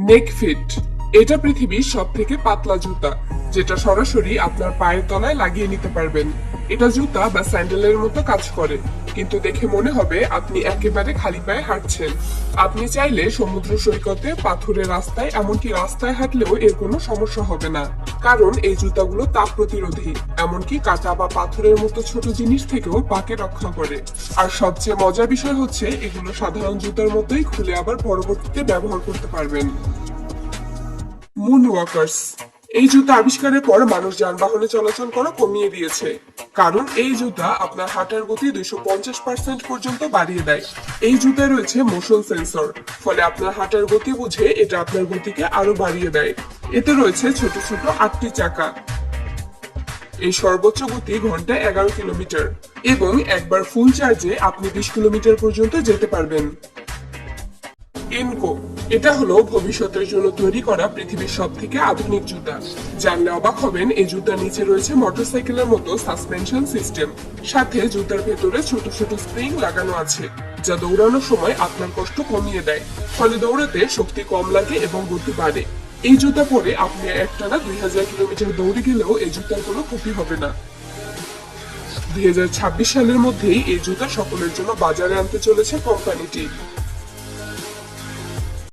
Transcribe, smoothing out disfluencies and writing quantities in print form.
নেক fit, এটা পৃথিবীর সব থেকে পাতলা জুতা, যেটা সরাসরি আপনার পায়ের তলায় লাগিয়ে নিতে পারবেন। এটা জুতা বা স্যান্ডেলের মতো কাজ করে, কিন্তু দেখে মনে হবে আপনি একেবারে খালি পায়ে হাঁটছেন। আপনি চাইলে সমুদ্র সৈকতে, পাথুরে রাস্তায়, এমনকি রাস্তায় হাঁটলেও এর কোনো সমস্যা হবে না, কারণ এই জুতাগুলো তাপ প্রতিরোধী, এমনকি কাঁটা বা পাথরের মতো ছোট জিনিস থেকেও পাকে রক্ষা করে। আর সবচেয়ে মজার বিষয় হচ্ছে এগুলো সাধারণ জুতার মতোই খুলে আবার পরবর্তীতে ব্যবহার করতে পারবেন। মুন ওয়াকার্স, এই জুতা আবিষ্কারের পর মানুষ যানবাহনে চলাচল করা কমিয়ে দিয়েছে, কারণ এই জুতা আপনার হাঁটার গতি 250% পর্যন্ত বাড়িয়ে দেয়। এই জুতায় রয়েছে মোশন সেন্সর, ফলে আপনার হাঁটার গতি বুঝে এটা আপনার গতিকে আরো বাড়িয়ে দেয়। এতে রয়েছে ছোট ছোট 8টি চাকা। এই সর্বোচ্চ গতি ঘন্টায় 11 কিলোমিটার, এবং একবার ফুল চার্জে আপনি 20 কিলোমিটার পর্যন্ত যেতে পারবেন। এনকো, এটা হলো ভবিষ্যতের জন্য তৈরি করা পৃথিবীর সব থেকে আধুনিক জুতা। জানলে অবাক হবেন, এই জুতার নিচে রয়েছে মোটরসাইকেলের মতো সাসপেনশন সিস্টেম, সাথে জুতার ভেতরে ছোট ছোট স্প্রিং লাগানো আছে, যা দৌড়ানোর সময় আপনার কষ্ট কমিয়ে দেয়, ফলে দৌড়াতে শক্তি কম লাগে এবং গতি বাড়ে। এই জুতা পরে আপনি একটানা 2000 কিলোমিটার দৌড়ে গেলেও এই জুতার কোনো ক্ষতি হবে না। 2026 সালের মধ্যেই এই জুতা সকলের জন্য বাজারে আনতে চলেছে কোম্পানিটি।